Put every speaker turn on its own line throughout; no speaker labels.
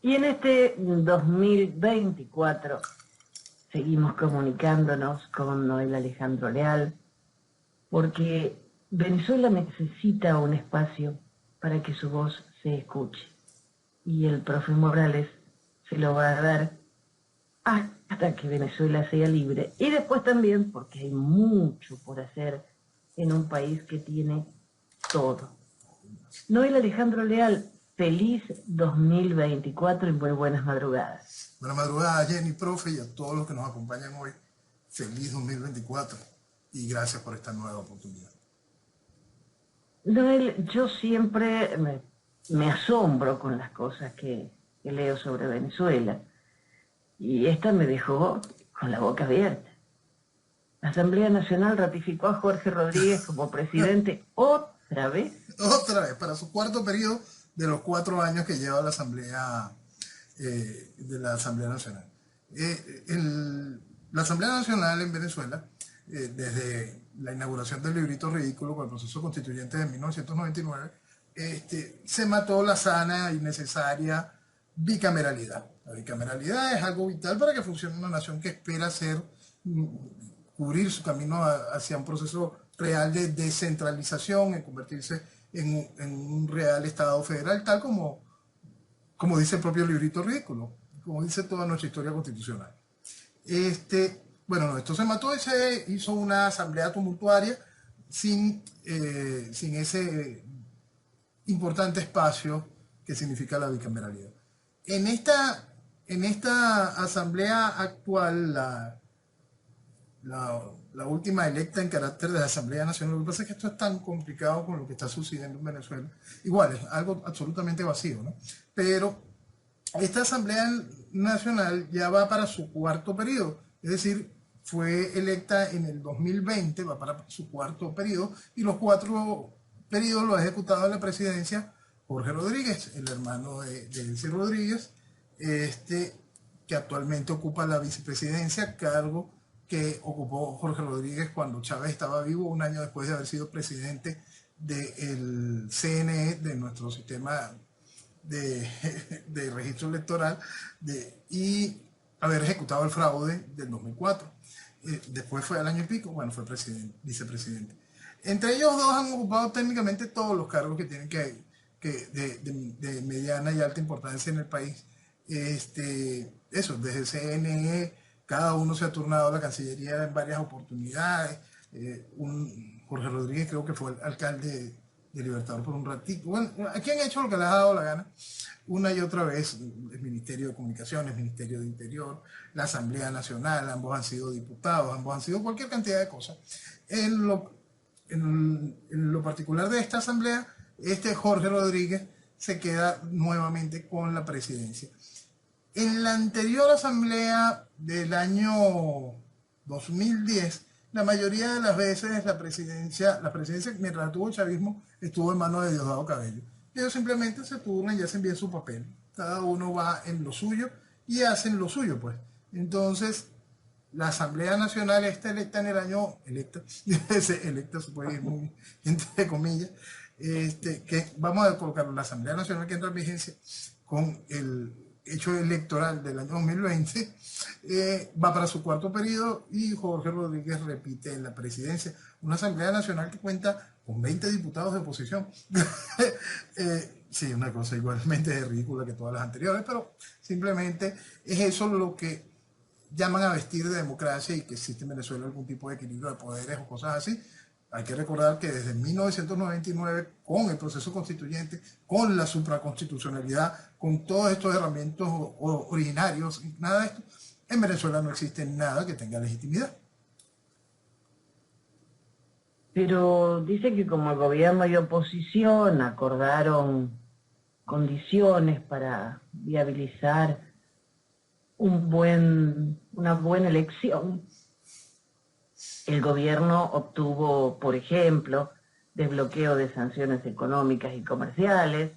Y en este 2024 seguimos comunicándonos con Noel Alejandro Leal, porque Venezuela necesita un espacio para que su voz se escuche. Y el profe Morales se lo va a dar hasta que Venezuela sea libre. Y después también porque hay mucho por hacer en un país que tiene todo. Noel Alejandro Leal, feliz 2024 y muy buenas madrugadas.
Buenas madrugadas, Jenny, profe, y a todos los que nos acompañan hoy. Feliz 2024 y gracias por esta nueva oportunidad.
Noel, yo siempre me asombro con las cosas que leo sobre Venezuela. Y esta me dejó con la boca abierta. La Asamblea Nacional ratificó a Jorge Rodríguez como presidente otra vez.
Otra vez, para su cuarto periodo de los 4 años que lleva la Asamblea, Nacional. La Asamblea Nacional en Venezuela, desde la inauguración del librito ridículo con el proceso constituyente de 1999, se mató la sana y necesaria bicameralidad. La bicameralidad es algo vital para que funcione una nación que espera cubrir su camino hacia un proceso real de descentralización, en convertirse en un real Estado federal, tal como dice el propio librito ridículo, como dice toda nuestra historia constitucional. Bueno, esto se mató y se hizo una asamblea tumultuaria sin ese importante espacio que significa la bicameralidad. En esta asamblea actual, la última electa en carácter de la Asamblea Nacional, lo que pasa es que esto es tan complicado con lo que está sucediendo en Venezuela. Igual, es algo absolutamente vacío, ¿no? Pero esta Asamblea Nacional ya va para su cuarto periodo, es decir, fue electa en el 2020, va para su cuarto periodo, y los 4 periodos lo ha ejecutado en la presidencia Jorge Rodríguez, el hermano de Delcy Rodríguez, que actualmente ocupa la vicepresidencia, cargo que ocupó Jorge Rodríguez cuando Chávez estaba vivo, un año después de haber sido presidente del CNE, de nuestro sistema de registro electoral, y haber ejecutado el fraude del 2004. Después fue al año y pico, bueno, fue vicepresidente. Entre ellos dos han ocupado técnicamente todos los cargos que tienen de mediana y alta importancia en el país. Eso, desde el CNE, cada uno se ha turnado a la Cancillería en varias oportunidades. Jorge Rodríguez creo que fue el alcalde de Libertador por un ratito. Bueno, aquí han hecho lo que les ha dado la gana, una y otra vez, el Ministerio de Comunicaciones, el Ministerio de Interior, la Asamblea Nacional, ambos han sido diputados, ambos han sido cualquier cantidad de cosas. En lo particular de esta asamblea, Jorge Rodríguez se queda nuevamente con la presidencia. En la anterior asamblea del año 2010, la mayoría de las veces la presidencia mientras tuvo el chavismo, estuvo en manos de Diosdado Cabello. Ellos simplemente se turnan y hacen bien su papel. Cada uno va en lo suyo y hacen lo suyo, pues. Entonces, la Asamblea Nacional está electa en el año, electa se puede ir muy entre comillas, que vamos a colocar la Asamblea Nacional que entra en vigencia con el hecho electoral del año 2020, va para su cuarto periodo y Jorge Rodríguez repite en la presidencia. Una Asamblea Nacional que cuenta con 20 diputados de oposición. Sí, una cosa igualmente ridícula que todas las anteriores, pero simplemente es eso lo que llaman a vestir de democracia y que existe en Venezuela algún tipo de equilibrio de poderes o cosas así. Hay que recordar que desde 1999, con el proceso constituyente, con la supraconstitucionalidad, con todos estos herramientas originarios, nada de esto, en Venezuela no existe nada que tenga legitimidad.
Pero dice que como el gobierno y oposición acordaron condiciones para viabilizar una buena elección, el gobierno obtuvo, por ejemplo, desbloqueo de sanciones económicas y comerciales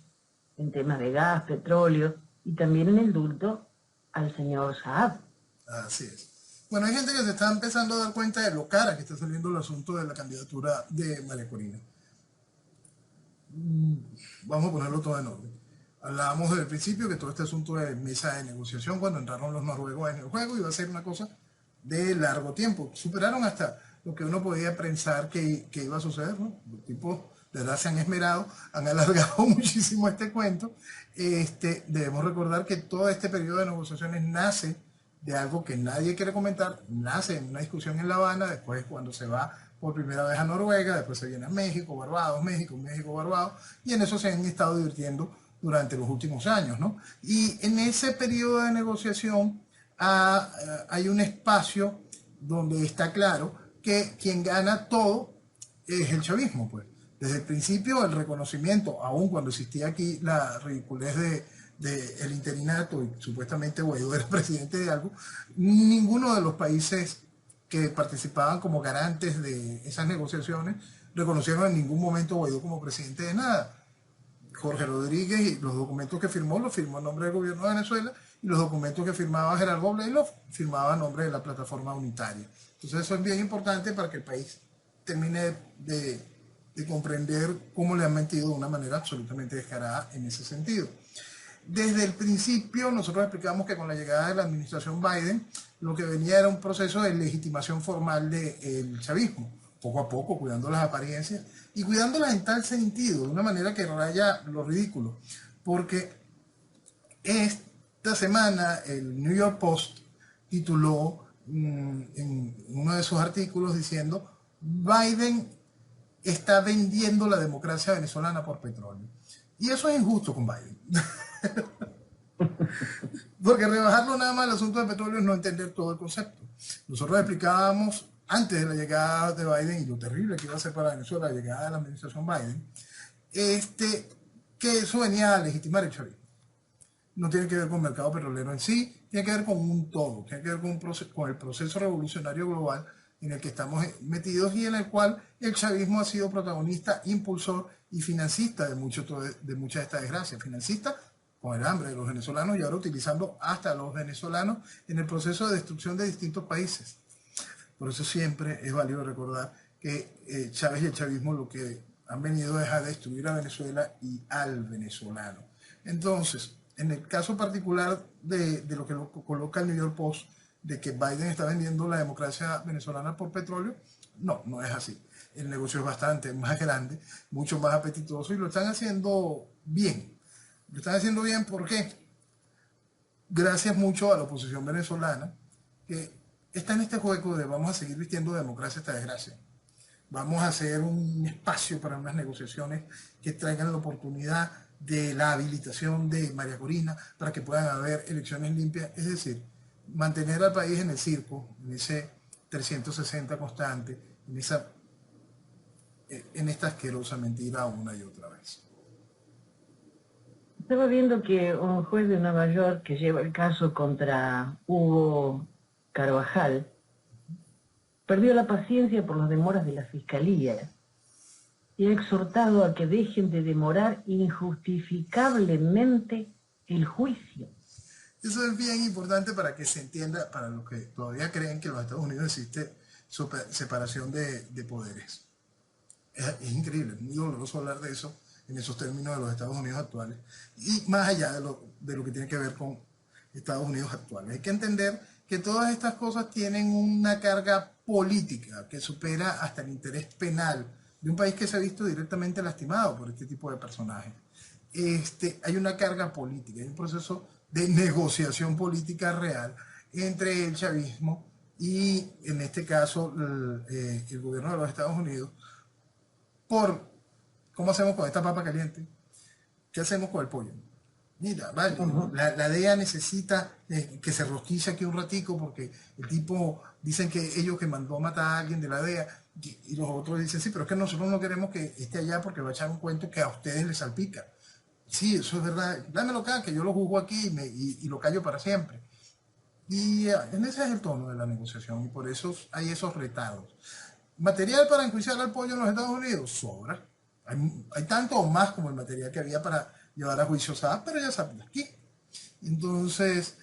en temas de gas, petróleo y también en el indulto al señor Saab.
Así es. Bueno, hay gente que se está empezando a dar cuenta de lo cara que está saliendo el asunto de la candidatura de María Corina. Vamos a ponerlo todo en orden. Hablábamos desde el principio que todo este asunto de mesa de negociación, cuando entraron los noruegos en el juego, iba a ser una cosa de largo tiempo. Superaron hasta lo que uno podía pensar que iba a suceder, ¿no? Los tipos de verdad se han esmerado, han alargado muchísimo este cuento. Debemos recordar que todo este periodo de negociaciones nace de algo que nadie quiere comentar, nace en una discusión en La Habana, después cuando se va por primera vez a Noruega, después se viene a México, Barbados, México, México, Barbados, y en eso se han estado divirtiendo durante los últimos años, ¿no? Y en ese periodo de negociación hay un espacio donde está claro que quien gana todo es el chavismo, pues. Desde el principio el reconocimiento, aun cuando existía aquí la ridiculez de el interinato y supuestamente Guaidó era presidente de algo, ninguno de los países que participaban como garantes de esas negociaciones reconocieron en ningún momento a Guaidó como presidente de nada. Jorge Rodríguez y los documentos que firmó los firmó en nombre del gobierno de Venezuela y los documentos que firmaba Gerardo Blay los firmaba en nombre de la plataforma unitaria. Entonces eso es bien importante para que el país termine de comprender cómo le han mentido de una manera absolutamente descarada en ese sentido. Desde el principio nosotros explicamos que con la llegada de la administración Biden lo que venía era un proceso de legitimación formal del chavismo, poco a poco, cuidando las apariencias y cuidándolas en tal sentido, de una manera que raya lo ridículo, porque esta semana el New York Post tituló en uno de sus artículos diciendo Biden está vendiendo la democracia venezolana por petróleo. Y eso es injusto con Biden. Porque rebajarlo nada más el asunto del petróleo es no entender todo el concepto. Nosotros explicábamos antes de la llegada de Biden y lo terrible que iba a ser para Venezuela la llegada de la administración Biden, que eso venía a legitimar el chavismo. No tiene que ver con el mercado petrolero en sí, tiene que ver con un todo, tiene que ver con el proceso revolucionario global en el que estamos metidos y en el cual el chavismo ha sido protagonista, impulsor y financista de muchas de estas desgracias. Financista con el hambre de los venezolanos y ahora utilizando hasta a los venezolanos en el proceso de destrucción de distintos países. Por eso siempre es válido recordar que Chávez y el chavismo lo que han venido es a destruir a Venezuela y al venezolano. Entonces, en el caso particular de lo que lo coloca el New York Post, de que Biden está vendiendo la democracia venezolana por petróleo, no, no es así. El negocio es bastante más grande, mucho más apetitoso y lo están haciendo bien. Lo están haciendo bien, ¿por qué? Gracias mucho a la oposición venezolana, que está en este juego de vamos a seguir vistiendo democracia hasta desgracia. Vamos a hacer un espacio para unas negociaciones que traigan la oportunidad de la habilitación de María Corina para que puedan haber elecciones limpias. Es decir, mantener al país en el circo, en ese 360 constante, en esta asquerosa mentira una y otra vez.
Estaba viendo que un juez de Nueva York que lleva el caso contra Hugo Carvajal perdió la paciencia por las demoras de la fiscalía y ha exhortado a que dejen de demorar injustificablemente el juicio.
Eso es bien importante para que se entienda, para los que todavía creen que en los Estados Unidos existe separación de poderes. Es increíble, es muy doloroso hablar de eso en esos términos de los Estados Unidos actuales y más allá de lo que tiene que ver con Estados Unidos actuales. Hay que entender que todas estas cosas tienen una carga política que supera hasta el interés penal de un país que se ha visto directamente lastimado por este tipo de personajes. Hay una carga política, hay un proceso de negociación política real entre el chavismo y, en este caso, el gobierno de los Estados Unidos por cómo hacemos con esta papa caliente, qué hacemos con el pollo. Mira, vale, la DEA necesita que se rosquice aquí un ratico porque el tipo, dicen que ellos que mandó a matar a alguien de la DEA y los otros dicen, sí, pero es que nosotros no queremos que esté allá porque va a echar un cuento que a ustedes les salpica. Sí, eso es verdad, dámelo acá, que yo lo juzgo aquí y lo callo para siempre. Y en ese es el tono de la negociación y por eso hay esos retados. ¿Material para enjuiciar al pollo en los Estados Unidos? Sobra. Hay tanto o más como el material que había para llevar a juicio Saab, pero ya salió aquí. Entonces,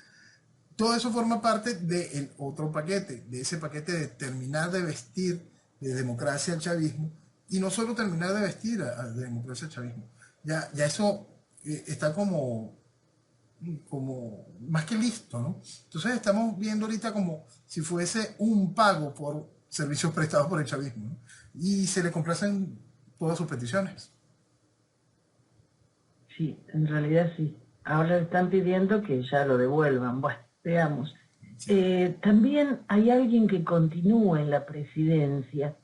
todo eso forma parte del otro paquete, de ese paquete de terminar de vestir de democracia al chavismo, y no solo terminar de vestir a democracia al chavismo. Ya eso está como más que listo, ¿no? Entonces estamos viendo ahorita como si fuese un pago por servicios prestados por el chavismo, ¿no? Y se le complacen todas sus peticiones.
Sí, en realidad sí. Ahora le están pidiendo que ya lo devuelvan. Bueno, veamos. También hay alguien que continúa en la presidencia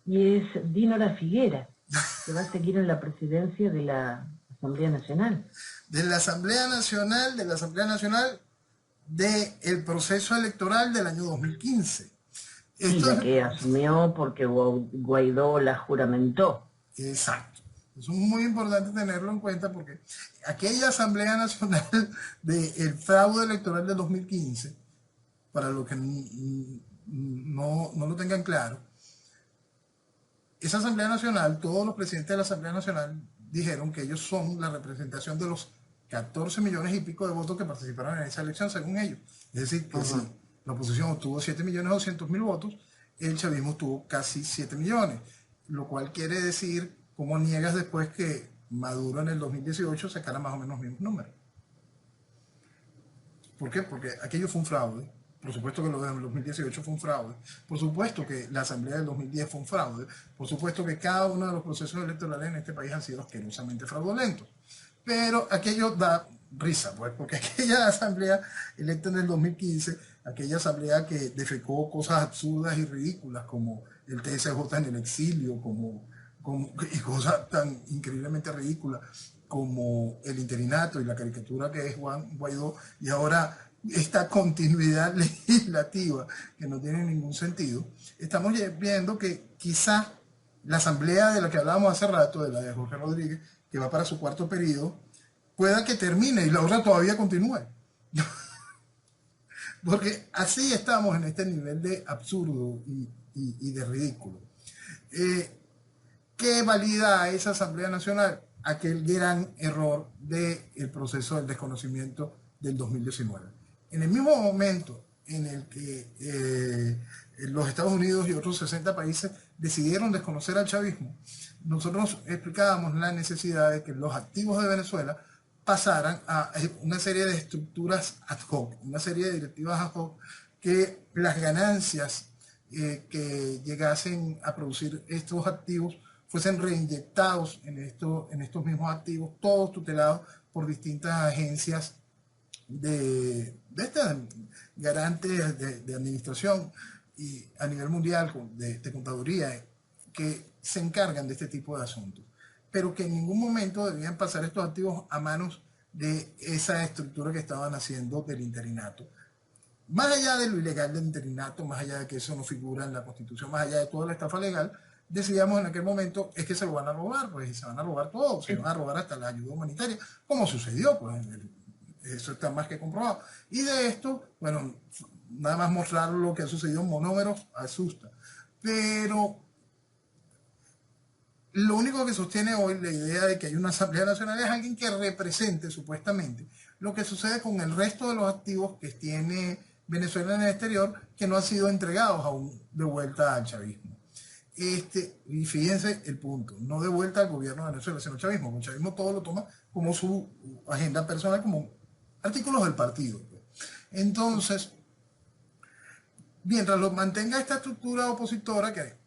y es Dinora Figuera, que va a seguir en la presidencia de la Asamblea Nacional.
De la Asamblea Nacional del proceso electoral del año 2015.
Y
Esto
la
es
que asumió porque Guaidó la juramentó.
exacto. Eso es muy importante tenerlo en cuenta porque aquella Asamblea Nacional del fraude electoral del 2015, para los que no lo tengan claro, esa Asamblea Nacional, todos los presidentes de la Asamblea Nacional dijeron que ellos son la representación de los 14 millones y pico de votos que participaron en esa elección, según ellos. Es decir, que si la oposición obtuvo 7.200.000 votos, el chavismo tuvo casi 7 millones, lo cual quiere decir, ¿cómo niegas después que Maduro en el 2018 sacara más o menos los mismos números? ¿Por qué? Porque aquello fue un fraude. Por supuesto que lo del 2018 fue un fraude. Por supuesto que la Asamblea del 2010 fue un fraude. Por supuesto que cada uno de los procesos electorales en este país han sido asquerosamente fraudulentos. Pero aquello da risa, pues, porque aquella Asamblea electa en el 2015, aquella Asamblea que defecó cosas absurdas y ridículas como el TSJ en el exilio, y cosas tan increíblemente ridículas como el interinato y la caricatura que es Juan Guaidó, y ahora esta continuidad legislativa que no tiene ningún sentido, estamos viendo que quizá la asamblea de la que hablábamos hace rato, de la de Jorge Rodríguez, que va para su cuarto periodo, pueda que termine y la otra todavía continúe. Porque así estamos en este nivel de absurdo y de ridículo. ¿Qué valida a esa Asamblea Nacional? Aquel gran error del proceso del desconocimiento del 2019. En el mismo momento en el que los Estados Unidos y otros 60 países decidieron desconocer al chavismo, nosotros explicábamos la necesidad de que los activos de Venezuela pasaran a una serie de estructuras ad hoc, una serie de directivas ad hoc, que las ganancias que llegasen a producir estos activos fuesen reinyectados en estos mismos activos, todos tutelados por distintas agencias de estas garantes de administración y a nivel mundial de contaduría que se encargan de este tipo de asuntos, pero que en ningún momento debían pasar estos activos a manos de esa estructura que estaban haciendo del interinato. Más allá de lo ilegal del interinato, más allá de que eso no figura en la Constitución, más allá de toda la estafa legal, decidíamos en aquel momento es que se lo van a robar, pues se van a robar todo, se van a robar hasta la ayuda humanitaria, como sucedió, pues eso está más que comprobado. Y de esto, bueno, nada más mostrar lo que ha sucedido en monómeros asusta. Pero lo único que sostiene hoy la idea de que hay una Asamblea Nacional es alguien que represente supuestamente lo que sucede con el resto de los activos que tiene Venezuela en el exterior que no han sido entregados aún de vuelta al chavismo. Y fíjense el punto, no de vuelta al gobierno de Venezuela, sino al chavismo. El chavismo todo lo toma como su agenda personal, como artículos del partido. Entonces, mientras lo mantenga esta estructura opositora, que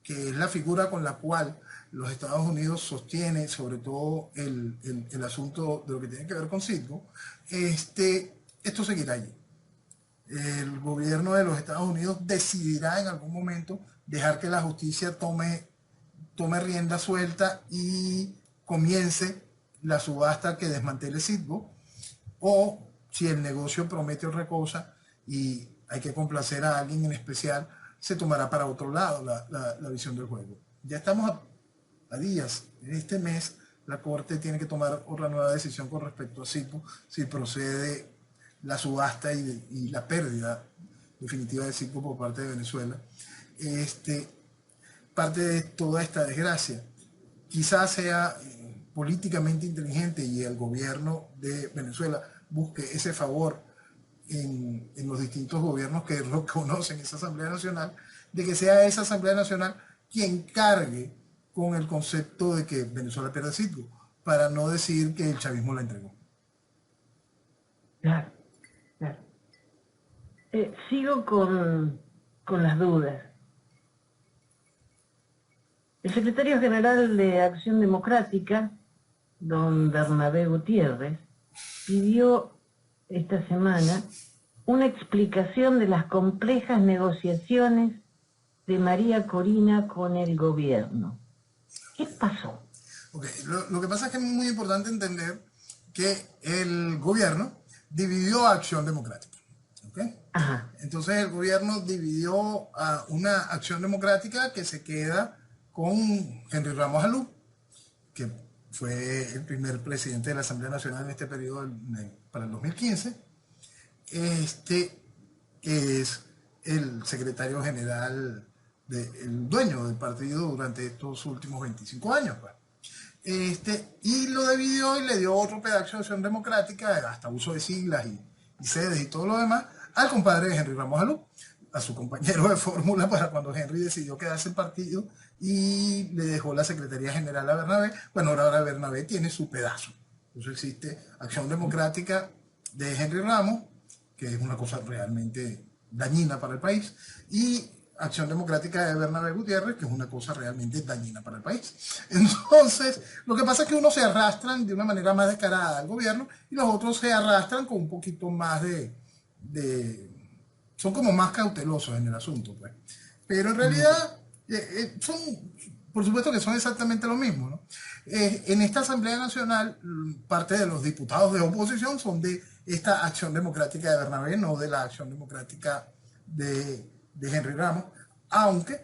es la figura con la cual los Estados Unidos sostiene sobre todo el asunto de lo que tiene que ver con Citgo, esto seguirá allí. El gobierno de los Estados Unidos decidirá en algún momento dejar que la justicia tome rienda suelta y comience la subasta que desmantele Citgo, o si el negocio promete otra cosa y hay que complacer a alguien en especial, se tomará para otro lado la visión del juego. Ya estamos a días. En este mes la Corte tiene que tomar otra nueva decisión con respecto a Citgo, si procede la subasta y la pérdida definitiva de Citgo por parte de Venezuela. Parte de toda esta desgracia quizás sea políticamente inteligente y el gobierno de Venezuela busque ese favor en los distintos gobiernos que lo conocen, esa Asamblea Nacional, de que sea esa Asamblea Nacional quien cargue con el concepto de que Venezuela pierde Citgo. para no decir que el chavismo la entregó.
Claro, claro. Sigo con las dudas. El secretario general de Acción Democrática, don Bernabé Gutiérrez, pidió esta semana una explicación de las complejas negociaciones de María Corina con el gobierno. ¿Qué pasó?
Okay. Lo que pasa es que es muy importante entender que el gobierno dividió a Acción Democrática. ¿Okay?
Ajá.
Entonces el gobierno dividió a una Acción Democrática que se queda con Henry Ramos Alú, que fue el primer presidente de la Asamblea Nacional en este periodo para el 2015, que es el secretario general, el dueño del partido durante estos últimos 25 años. Pues. Y lo dividió y le dio otro pedazo de Acción Democrática, hasta uso de siglas y sedes y todo lo demás, al compadre de Henry Ramos Alú, a su compañero de fórmula para cuando Henry decidió quedarse el partido y le dejó la Secretaría General a Bernabé. Bueno, ahora Bernabé tiene su pedazo. Entonces existe Acción Democrática de Henry Ramos, que es una cosa realmente dañina para el país, y Acción Democrática de Bernabé Gutiérrez, que es una cosa realmente dañina para el país. Entonces, lo que pasa es que unos se arrastran de una manera más descarada al gobierno y los otros se arrastran con un poquito más son como más cautelosos en el asunto, pues. Pero en realidad son, por supuesto que son exactamente lo mismo, ¿no? En esta Asamblea Nacional, parte de los diputados de oposición son de esta Acción Democrática de Bernabé, no de la Acción Democrática de Henry Ramos, aunque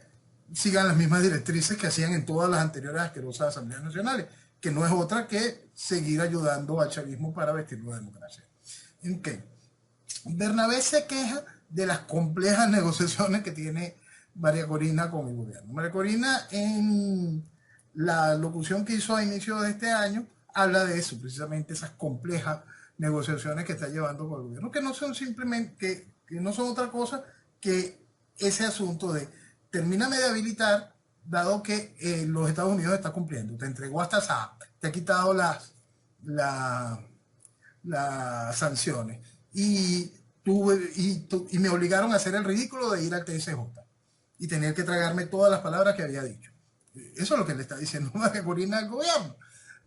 sigan las mismas directrices que hacían en todas las anteriores asquerosas asambleas nacionales, que no es otra que seguir ayudando al chavismo para vestirlo de democracia. ¿En qué? Bernabé se queja de las complejas negociaciones que tiene María Corina con el gobierno. María Corina, en la locución que hizo a inicio de este año, habla de eso, precisamente esas complejas negociaciones que está llevando con el gobierno, que no son simplemente, que no son otra cosa que ese asunto de termíname de habilitar, dado que los Estados Unidos está cumpliendo, te entregó hasta SAP, te ha quitado las sanciones y me obligaron a hacer el ridículo de ir al TSJ y tener que tragarme todas las palabras que había dicho. Eso es lo que le está diciendo María Corina al gobierno.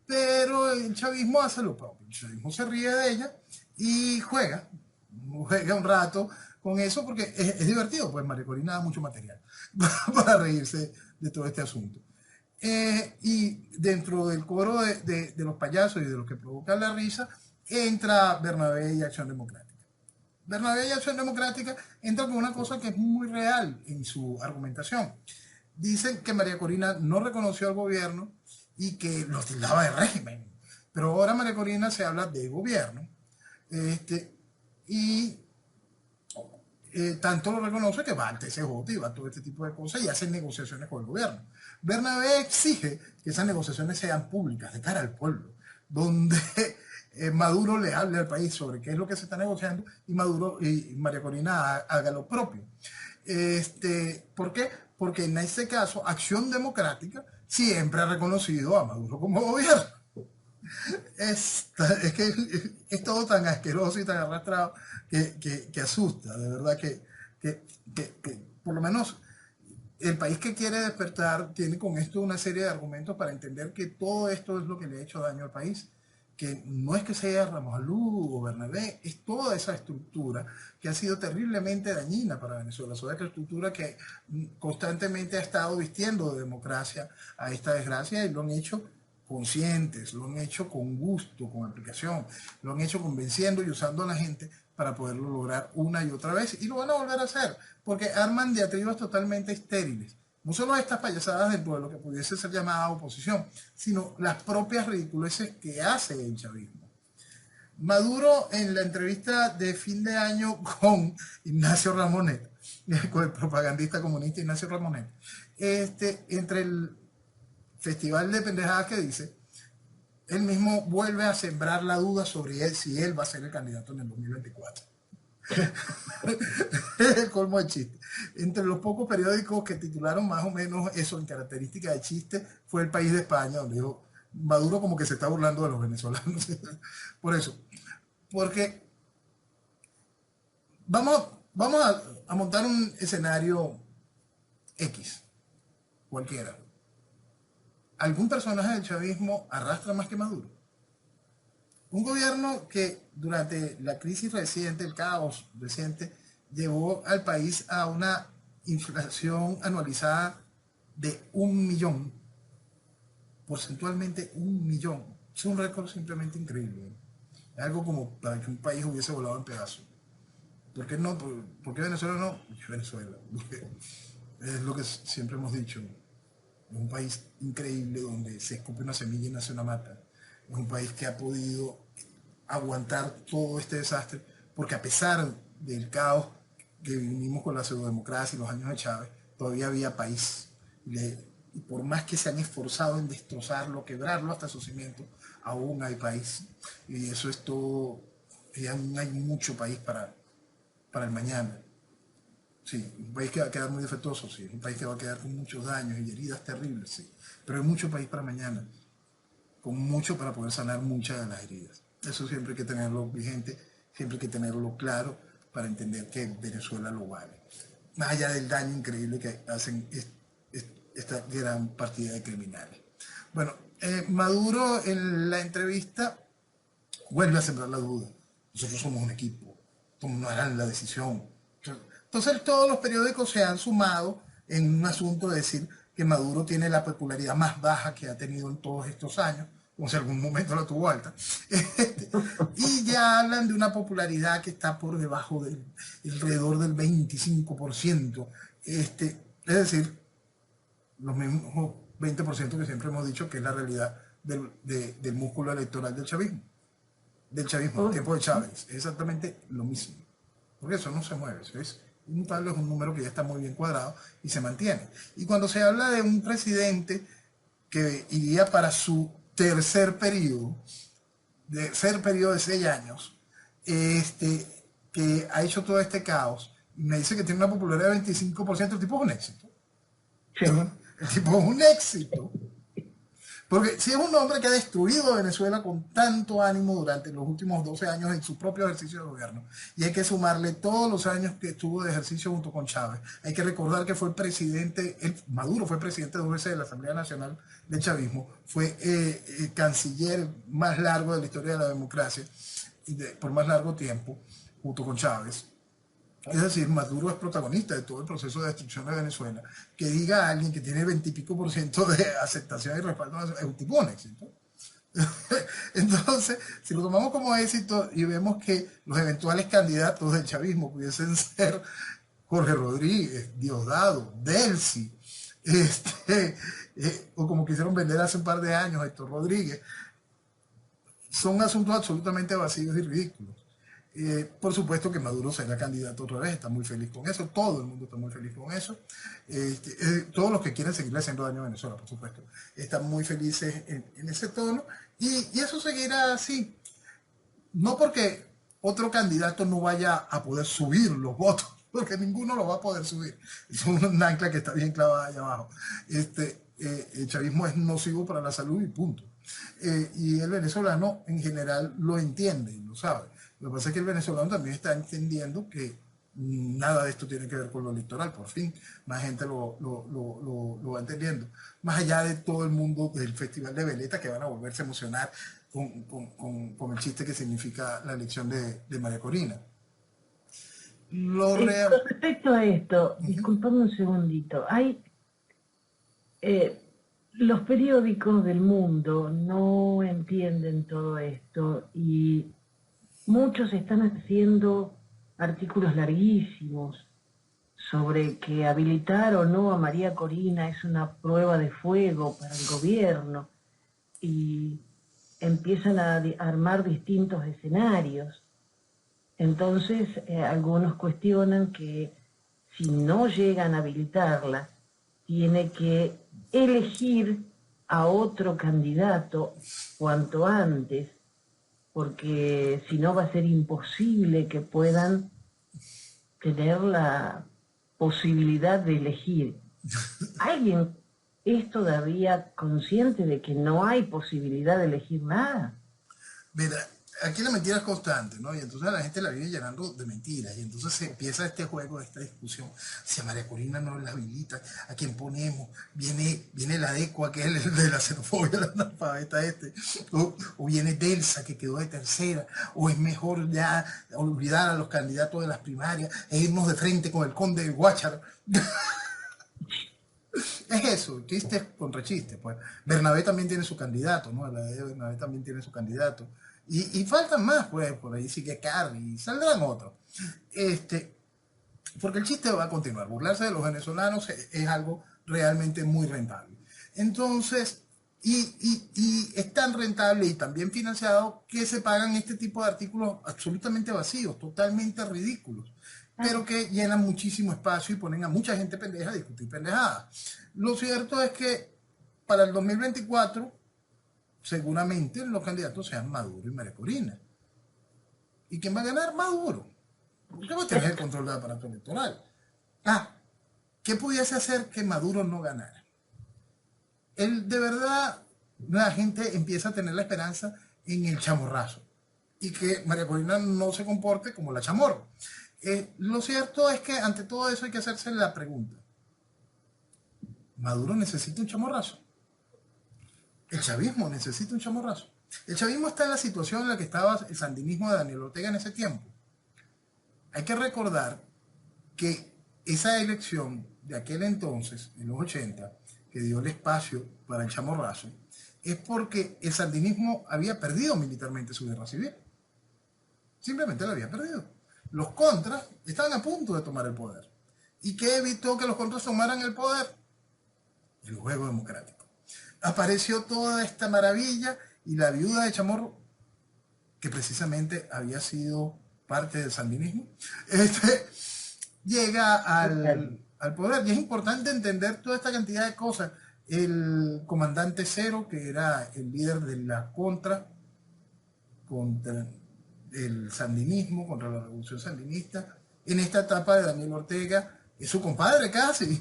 Pero el chavismo hace lo propio. El chavismo se ríe de ella y juega un rato con eso porque es divertido, pues María Corina da mucho material para reírse de todo este asunto. Y dentro del coro de los payasos y de los que provocan la risa, entra Bernabé y Acción Democrática. Bernabé y Acción Democrática entra con una cosa que es muy real en su argumentación. Dicen que María Corina no reconoció al gobierno y que los tildaba de régimen. Pero ahora María Corina se habla de gobierno. Tanto lo reconoce que va al TSJ y va a todo este tipo de cosas y hace negociaciones con el gobierno. Bernabé exige que esas negociaciones sean públicas, de cara al pueblo, donde Maduro le hable al país sobre qué es lo que se está negociando y María Corina haga lo propio. ¿Por qué? Porque en este caso Acción Democrática siempre ha reconocido a Maduro como gobierno. Es que es todo tan asqueroso y tan arrastrado que asusta, de verdad que por lo menos el país que quiere despertar tiene con esto una serie de argumentos para entender que todo esto es lo que le ha hecho daño al país, que no es que sea Ramos Alú o Bernabé, es toda esa estructura que ha sido terriblemente dañina para Venezuela, toda esa estructura que constantemente ha estado vistiendo de democracia a esta desgracia y lo han hecho conscientes, lo han hecho con gusto, con aplicación, lo han hecho convenciendo y usando a la gente para poderlo lograr una y otra vez y lo van a volver a hacer, porque arman diatribas totalmente estériles. No solo estas payasadas dentro de lo que pudiese ser llamada oposición, sino las propias ridiculeces que hace el chavismo. Maduro, en la entrevista de fin de año con Ignacio Ramonet, con el propagandista comunista Ignacio Ramonet, entre el festival de pendejadas que dice, él mismo vuelve a sembrar la duda sobre él, si él va a ser el candidato en el 2024. Es el colmo de chiste. Entre los pocos periódicos que titularon más o menos eso en característica de chiste, fue El País de España, donde dijo, Maduro como que se está burlando de los venezolanos. Por eso. Porque vamos a montar un escenario X, cualquiera. ¿Algún personaje del chavismo arrastra más que Maduro? Un gobierno que durante la crisis reciente, el caos reciente, llevó al país a una inflación anualizada de 1 millón, porcentualmente 1 millón. Es un récord simplemente increíble. Es algo como para que un país hubiese volado en pedazos. ¿Por qué no? ¿Por qué Venezuela no? Venezuela. Es lo que siempre hemos dicho. Es un país increíble donde se escupe una semilla y nace una mata. Es un país que ha podido aguantar todo este desastre, porque a pesar del caos que vivimos con la pseudodemocracia y los años de Chávez, todavía había país. Y por más que se han esforzado en destrozarlo, quebrarlo hasta su cimiento, aún hay país. Y eso es todo. Y aún hay mucho país para el mañana. Sí, un país que va a quedar muy defectuoso, sí, un país que va a quedar con muchos daños y heridas terribles, sí, pero hay mucho país para mañana, con mucho para poder sanar muchas de las heridas. Eso siempre hay que tenerlo vigente, siempre hay que tenerlo claro para entender que Venezuela lo vale. Más allá del daño increíble que hacen esta gran partida de criminales. Bueno, Maduro en la entrevista vuelve a sembrar la duda. Nosotros somos un equipo, tomarán la decisión. Entonces todos los periódicos se han sumado en un asunto de decir que Maduro tiene la popularidad más baja que ha tenido en todos estos años, como si algún momento la tuvo alta, y ya hablan de una popularidad que está por debajo del, alrededor del 25%, es decir, los mismos 20% que siempre hemos dicho que es la realidad del músculo electoral del chavismo, el tiempo de Chávez, es exactamente lo mismo, porque eso no se mueve, eso es inmutable, es un número que ya está muy bien cuadrado y se mantiene. Y cuando se habla de un presidente que iría para su tercer periodo, de ser periodo de 6 años, que ha hecho todo este caos, y me dice que tiene una popularidad de 25%, el tipo es un éxito.
Sí.
El tipo es un éxito. Porque si es un hombre que ha destruido Venezuela con tanto ánimo durante los últimos 12 años en su propio ejercicio de gobierno, y hay que sumarle todos los años que estuvo de ejercicio junto con Chávez, hay que recordar que fue el presidente, Maduro fue presidente 2 veces de la Asamblea Nacional del Chavismo, fue canciller más largo de la historia de la democracia, por más largo tiempo, junto con Chávez. Es decir, Maduro es protagonista de todo el proceso de destrucción de Venezuela. Que diga a alguien que tiene 20 y pico% de aceptación y respaldo es un tipo de éxito. Entonces, si lo tomamos como éxito y vemos que los eventuales candidatos del chavismo pudiesen ser Jorge Rodríguez, Diosdado, Delcy, o como quisieron vender hace un par de años Héctor Rodríguez, son asuntos absolutamente vacíos y ridículos. Por supuesto que Maduro será candidato otra vez, está muy feliz con eso, todo el mundo está muy feliz con eso, todos los que quieren seguirle haciendo daño a Venezuela, por supuesto, están muy felices en ese tono, y eso seguirá así, no porque otro candidato no vaya a poder subir los votos, porque ninguno lo va a poder subir, es un ancla que está bien clavada allá abajo, el chavismo es nocivo para la salud y punto, y el venezolano en general lo entiende y lo sabe. Lo que pasa es que el venezolano también está entendiendo que nada de esto tiene que ver con lo electoral, por fin, más gente lo va entendiendo. Más allá de todo el mundo del Festival de Veleta que van a volverse a emocionar con el chiste que significa la elección de María Corina.
Con respecto a esto, disculpame un segundito, los periódicos del mundo no entienden todo esto y muchos están haciendo artículos larguísimos sobre que habilitar o no a María Corina es una prueba de fuego para el gobierno y empiezan a armar distintos escenarios. Entonces, algunos cuestionan que si no llegan a habilitarla, tiene que elegir a otro candidato cuanto antes, porque si no va a ser imposible que puedan tener la posibilidad de elegir. Alguien es todavía consciente de que no hay posibilidad de elegir nada.
Mira, aquí la mentira es constante, ¿no? Y entonces la gente la viene llenando de mentiras. Y entonces se empieza este juego, esta discusión. Si a María Corina no la habilita, ¿a quién ponemos? Viene la DECO, aquel el de la xenofobia, la analfabeta o viene Delsa, que quedó de tercera, o es mejor ya olvidar a los candidatos de las primarias e irnos de frente con el conde de Guácharo. Es eso, chistes contra chistes, pues. Bernabé también tiene su candidato, ¿no? La de Bernabé también tiene su candidato. Y faltan más, pues, por ahí sigue Carly, y saldrán otros. Porque el chiste va a continuar. Burlarse de los venezolanos es algo realmente muy rentable. Entonces, y es tan rentable y tan bien financiado que se pagan este tipo de artículos absolutamente vacíos, totalmente ridículos, pero que llenan muchísimo espacio y ponen a mucha gente pendeja a discutir pendejadas. Lo cierto es que para el 2024 seguramente los candidatos sean Maduro y María Corina. ¿Y quién va a ganar? Maduro. Porque va a tener el control del aparato electoral. ¿Qué pudiese hacer que Maduro no ganara? De verdad, la gente empieza a tener la esperanza en el chamorrazo y que María Corina no se comporte como la chamorra. Lo cierto es que ante todo eso hay que hacerse la pregunta: ¿Maduro necesita un chamorrazo? El chavismo necesita un chamorrazo. El chavismo está en la situación en la que estaba el sandinismo de Daniel Ortega en ese tiempo. Hay que recordar que esa elección de aquel entonces, en los 80, que dio el espacio para el chamorrazo, es porque el sandinismo había perdido militarmente su guerra civil. Simplemente la había perdido. Los contras estaban a punto de tomar el poder. ¿Y qué evitó que los contras tomaran el poder? El juego democrático. Apareció toda esta maravilla y la viuda de Chamorro, que precisamente había sido parte del sandinismo, llega al poder. Y es importante entender toda esta cantidad de cosas. El comandante Cero, que era el líder de la contra el sandinismo, contra la revolución sandinista, en esta etapa de Daniel Ortega, es su compadre casi.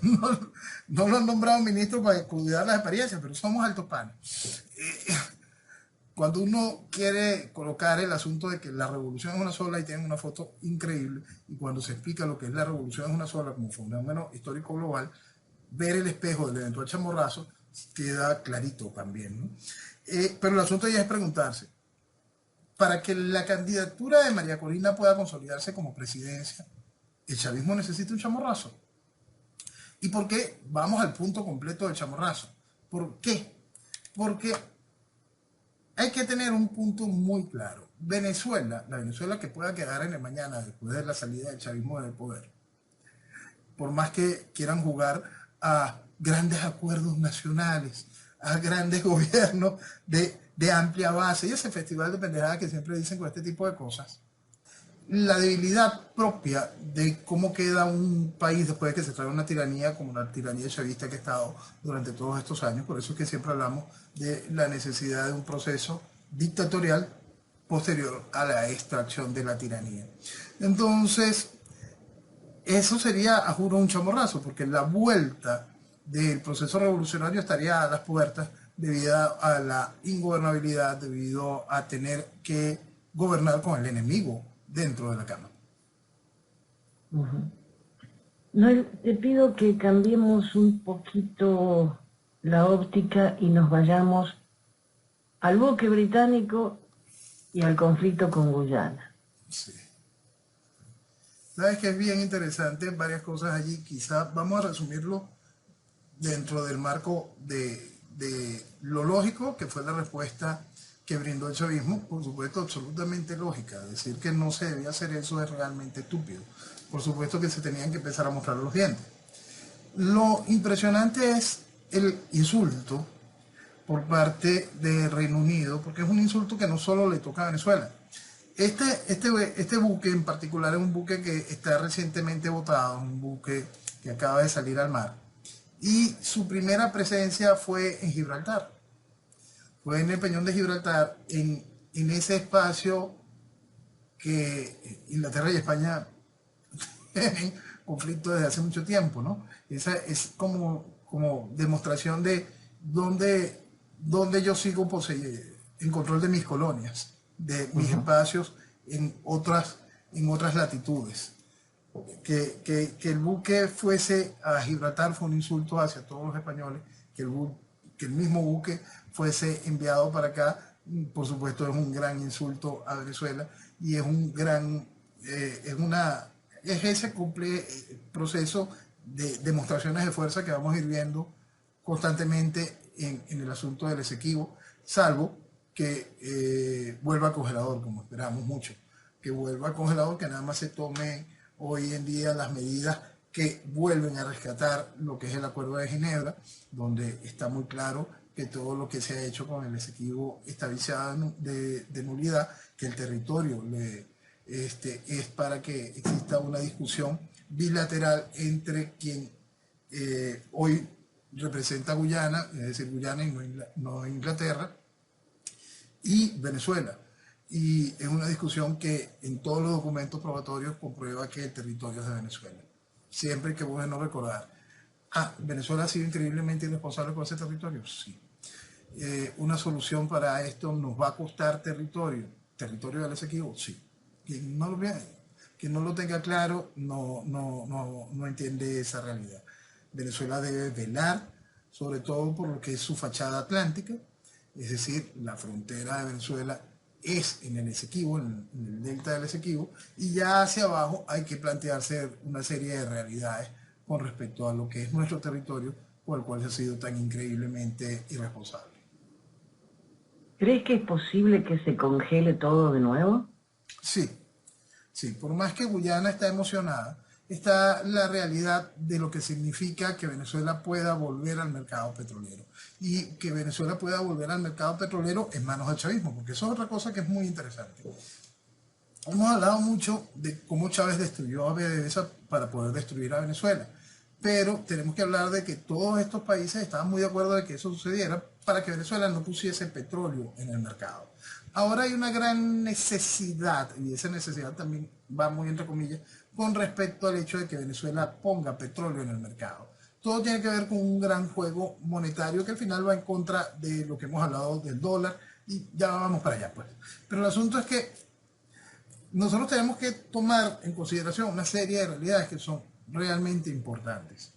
No lo han nombrado ministro para cuidar las experiencias, pero somos altos panes. Cuando uno quiere colocar el asunto de que la revolución es una sola y tienen una foto increíble, y cuando se explica lo que es la revolución es una sola como fenómeno histórico global, ver el espejo del eventual chamorrazo queda clarito también, ¿no? Pero el asunto ya es preguntarse: para que la candidatura de María Corina pueda consolidarse como presidencia, ¿el chavismo necesita un chamorrazo? ¿Y por qué? Vamos al punto completo del chamorrazo. ¿Por qué? Porque hay que tener un punto muy claro. Venezuela, la Venezuela que pueda quedar en el mañana después de la salida del chavismo del poder, por más que quieran jugar a grandes acuerdos nacionales, a grandes gobiernos de amplia base y ese festival de pendejadas que siempre dicen con este tipo de cosas, la debilidad propia de cómo queda un país después de que se trae una tiranía como la tiranía chavista que ha estado durante todos estos años. Por eso es que siempre hablamos de la necesidad de un proceso dictatorial posterior a la extracción de la tiranía. Entonces, eso sería, a juro, un chamorrazo, porque la vuelta del proceso revolucionario estaría a las puertas debido a la ingobernabilidad, debido a tener que gobernar con el enemigo dentro de la cama.
Noel, te pido que cambiemos un poquito la óptica y nos vayamos al buque británico y al conflicto con Guyana.
Sí. Sabes que es bien interesante, varias cosas allí. Quizás vamos a resumirlo dentro del marco de lo lógico, que fue la respuesta que brindó el chavismo, por supuesto absolutamente lógica. Decir que no se debía hacer eso es realmente estúpido. Por supuesto que se tenían que empezar a mostrar los dientes. Lo impresionante es el insulto por parte de Reino Unido, porque es un insulto que no solo le toca a Venezuela. Este buque en particular es un buque que está recientemente votado, un buque que acaba de salir al mar, y su primera presencia fue en Gibraltar. Fue en el Peñón de Gibraltar, en ese espacio que Inglaterra y España tienen conflicto desde hace mucho tiempo, ¿no? Esa es como como demostración de dónde yo sigo en control de mis colonias, de mis espacios en otras latitudes. Que el buque fuese a Gibraltar fue un insulto hacia todos los españoles, que el mismo buque fuese enviado para acá, por supuesto es un gran insulto a Venezuela y es un gran, es ese proceso de demostraciones de fuerza que vamos a ir viendo constantemente en el asunto del Esequibo, salvo que vuelva a congelador, como esperamos mucho, que vuelva a congelador, que nada más se tome hoy en día las medidas que vuelven a rescatar lo que es el Acuerdo de Ginebra, donde está muy claro que todo lo que se ha hecho con el Esequibo está viciado de nulidad, que el territorio es para que exista una discusión bilateral entre quien hoy representa Guyana, es decir, Guyana y no Inglaterra, y Venezuela. Y es una discusión que en todos los documentos probatorios comprueba que el territorio es de Venezuela. Siempre que bueno recordar, ¿Venezuela ha sido increíblemente irresponsable con ese territorio? Sí. ¿Una solución para esto nos va a costar territorio del Esequibo? Sí. Quien no lo tenga claro no entiende esa realidad. Venezuela debe velar sobre todo por lo que es su fachada atlántica, es decir, la frontera de Venezuela es en el Esequibo, en el delta del Esequibo, y ya hacia abajo hay que plantearse una serie de realidades con respecto a lo que es nuestro territorio, por el cual se ha sido tan increíblemente irresponsable.
¿Crees que es posible que se congele todo de nuevo?
Sí, sí, por más que Guyana está emocionada, está la realidad de lo que significa que Venezuela pueda volver al mercado petrolero. Y que Venezuela pueda volver al mercado petrolero en manos del chavismo, porque eso es otra cosa que es muy interesante. Hemos hablado mucho de cómo Chávez destruyó a PDVSA para poder destruir a Venezuela, pero tenemos que hablar de que todos estos países estaban muy de acuerdo de que eso sucediera para que Venezuela no pusiese petróleo en el mercado. Ahora hay una gran necesidad, y esa necesidad también va muy entre comillas, con respecto al hecho de que Venezuela ponga petróleo en el mercado. Todo tiene que ver con un gran juego monetario que al final va en contra de lo que hemos hablado del dólar, y ya vamos para allá, pues. Pero el asunto es que nosotros tenemos que tomar en consideración una serie de realidades que son realmente importantes.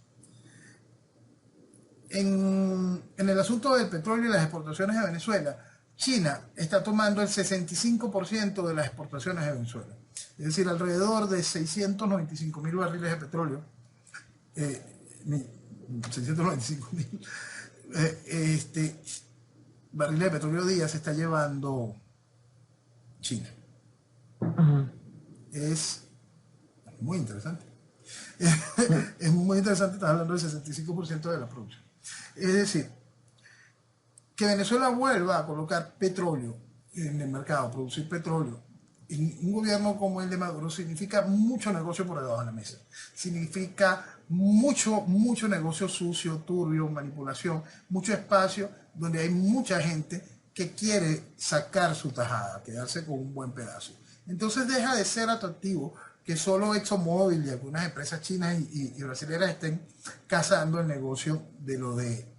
En el asunto del petróleo y las exportaciones de Venezuela, China está tomando el 65% de las exportaciones de Venezuela. Es decir, alrededor de 695.000 barriles de petróleo, 695.000 barriles de petróleo día se está llevando China. Es muy interesante. Es muy interesante, estás hablando del 65% de la producción. Es decir, que Venezuela vuelva a colocar petróleo en el mercado, producir petróleo, en un gobierno como el de Maduro significa mucho negocio por debajo de la mesa. Significa mucho negocio sucio, turbio, manipulación, mucho espacio donde hay mucha gente que quiere sacar su tajada, quedarse con un buen pedazo. Entonces deja de ser atractivo que solo ExxonMobil y algunas empresas chinas y brasileñas estén cazando el negocio de lo de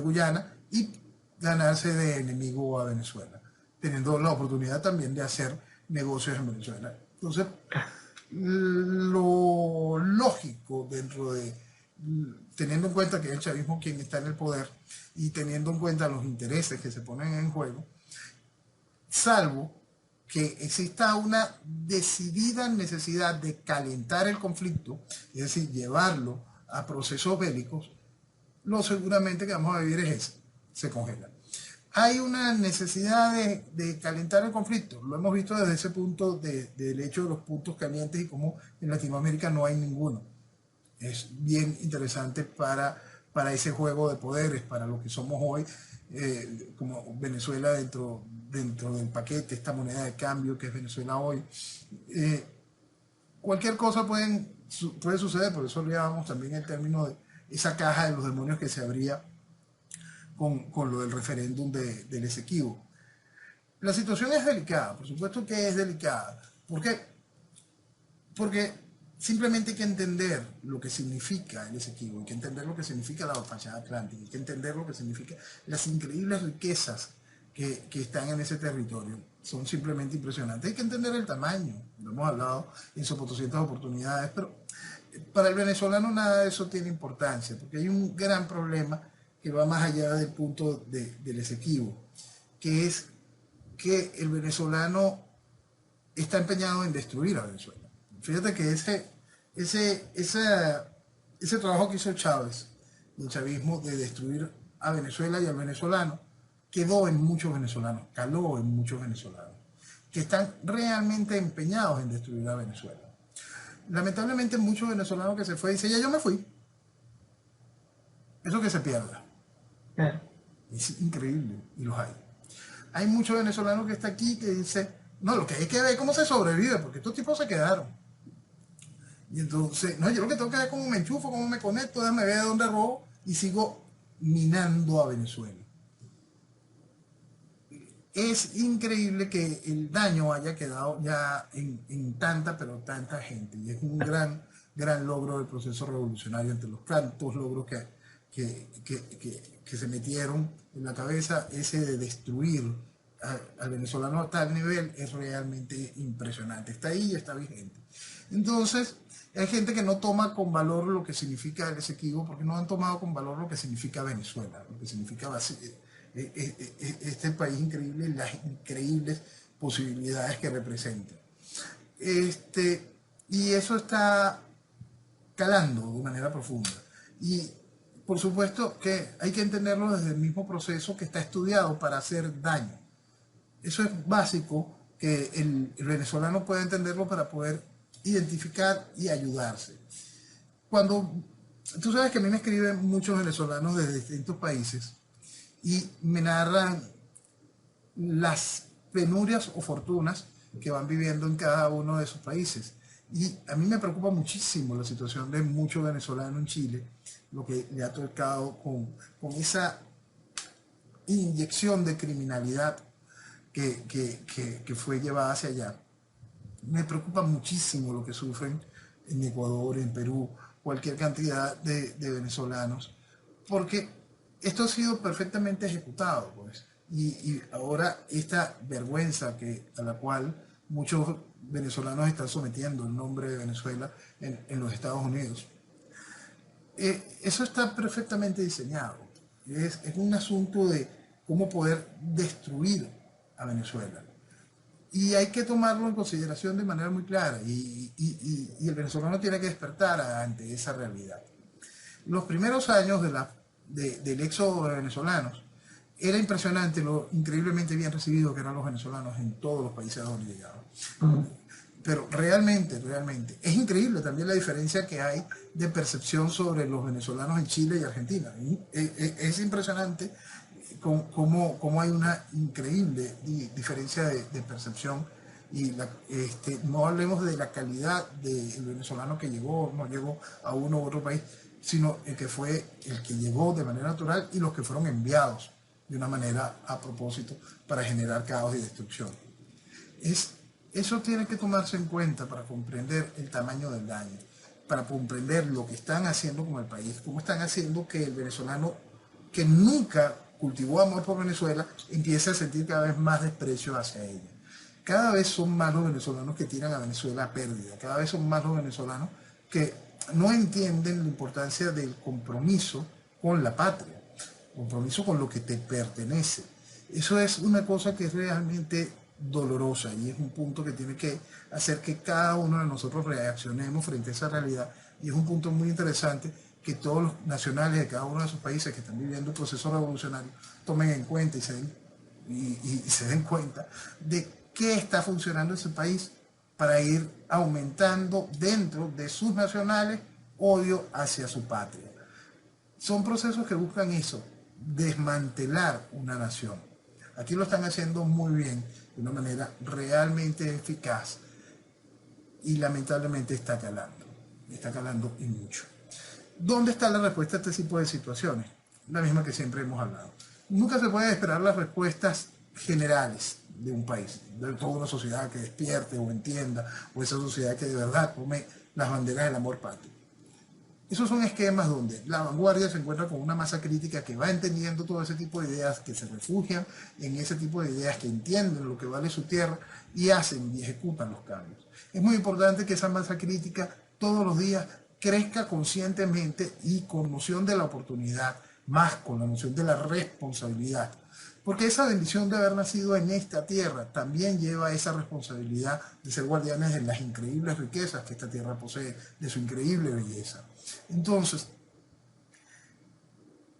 Guyana y ganarse de enemigo a Venezuela, teniendo la oportunidad también de hacer negocios en Venezuela. Entonces, lo lógico teniendo en cuenta que es el chavismo quien está en el poder y teniendo en cuenta los intereses que se ponen en juego, salvo que exista una decidida necesidad de calentar el conflicto, es decir, llevarlo a procesos bélicos, lo seguramente que vamos a vivir es ese, se congela. Hay una necesidad de calentar el conflicto, lo hemos visto desde ese punto del hecho de los puntos calientes y cómo en Latinoamérica no hay ninguno. Es bien interesante para ese juego de poderes, para lo que somos hoy, como Venezuela dentro del paquete, esta moneda de cambio que es Venezuela hoy. Cualquier cosa puede suceder, por eso hablábamos también el término de esa caja de los demonios que se abría con lo del referéndum del Esequibo. La situación es delicada, por supuesto que es delicada. ¿Por qué? Porque simplemente hay que entender lo que significa el Esequibo, hay que entender lo que significa la fachada atlántica, hay que entender lo que significa las increíbles riquezas que están en ese territorio. Son simplemente impresionantes. Hay que entender el tamaño, lo hemos hablado en sopotoscientas oportunidades, pero para el venezolano nada de eso tiene importancia, porque hay un gran problema que va más allá del punto del Esequibo, que es que el venezolano está empeñado en destruir a Venezuela. Fíjate que ese trabajo que hizo Chávez, el chavismo, de destruir a Venezuela y al venezolano, quedó en muchos venezolanos, caló en muchos venezolanos, que están realmente empeñados en destruir a Venezuela. Lamentablemente muchos venezolanos que se fue dicen, ya yo me fui. Eso que se pierda.
Claro.
Es increíble, y los hay. Hay muchos venezolanos que están aquí que dicen, no, lo que hay que ver es cómo se sobrevive, porque estos tipos se quedaron. Y entonces, no, yo lo que tengo que ver es cómo me enchufo, cómo me conecto, déjame ver de dónde robo y sigo minando a Venezuela. Es increíble que el daño haya quedado ya en tanta, pero tanta gente. Y es un gran logro del proceso revolucionario, entre los tantos logros que se metieron en la cabeza. Ese de destruir al venezolano a tal nivel es realmente impresionante. Está ahí y está vigente. Entonces, hay gente que no toma con valor lo que significa el Esequibo, porque no han tomado con valor lo que significa Venezuela, lo que significa este país increíble y las increíbles posibilidades que representa. Y eso está calando de manera profunda. Y por supuesto que hay que entenderlo desde el mismo proceso que está estudiado para hacer daño. Eso es básico, que el venezolano pueda entenderlo para poder identificar y ayudarse. Tú sabes que a mí me escriben muchos venezolanos de distintos países y me narran las penurias o fortunas que van viviendo en cada uno de esos países. Y a mí me preocupa muchísimo la situación de muchos venezolanos en Chile, lo que le ha tocado con esa inyección de criminalidad que fue llevada hacia allá. Me preocupa muchísimo lo que sufren en Ecuador, en Perú, cualquier cantidad de venezolanos, porque esto ha sido perfectamente ejecutado, pues. Y ahora esta vergüenza a la cual muchos venezolanos están sometiendo el nombre de Venezuela en los Estados Unidos. Eso está perfectamente diseñado. Es un asunto de cómo poder destruir a Venezuela. Y hay que tomarlo en consideración de manera muy clara. Y el venezolano tiene que despertar ante esa realidad. Los primeros años del éxodo de venezolanos, era impresionante lo increíblemente bien recibido que eran los venezolanos en todos los países a donde llegaban. Pero realmente, es increíble también la diferencia que hay de percepción sobre los venezolanos en Chile y Argentina. Es impresionante cómo hay una increíble diferencia de percepción. Y no hablemos de la calidad del venezolano que no llegó a uno u otro país, sino el que fue el que llegó de manera natural y los que fueron enviados de una manera a propósito para generar caos y destrucción. Eso tiene que tomarse en cuenta para comprender el tamaño del daño, para comprender lo que están haciendo con el país, cómo están haciendo que el venezolano que nunca cultivó amor por Venezuela empiece a sentir cada vez más desprecio hacia ella. Cada vez son más los venezolanos que tiran a Venezuela a pérdida, cada vez son más los venezolanos que no entienden la importancia del compromiso con la patria, compromiso con lo que te pertenece. Eso es una cosa que es realmente dolorosa y es un punto que tiene que hacer que cada uno de nosotros reaccionemos frente a esa realidad, y es un punto muy interesante que todos los nacionales de cada uno de esos países que están viviendo el proceso revolucionario tomen en cuenta y se den cuenta de qué está funcionando en ese país para ir aumentando dentro de sus nacionales odio hacia su patria. Son procesos que buscan eso, desmantelar una nación. Aquí lo están haciendo muy bien, de una manera realmente eficaz, y lamentablemente está calando y mucho. ¿Dónde está la respuesta a este tipo de situaciones? La misma que siempre hemos hablado. Nunca se puede esperar las respuestas generales de un país, de toda una sociedad que despierte o entienda, o esa sociedad que de verdad tome las banderas del amor patrio. Esos son esquemas donde la vanguardia se encuentra con una masa crítica que va entendiendo todo ese tipo de ideas, que se refugian en ese tipo de ideas, que entienden lo que vale su tierra y hacen y ejecutan los cambios. Es muy importante que esa masa crítica todos los días crezca conscientemente y con noción de la oportunidad, más con la noción de la responsabilidad. Porque esa bendición de haber nacido en esta tierra también lleva esa responsabilidad de ser guardianes de las increíbles riquezas que esta tierra posee, de su increíble belleza. Entonces,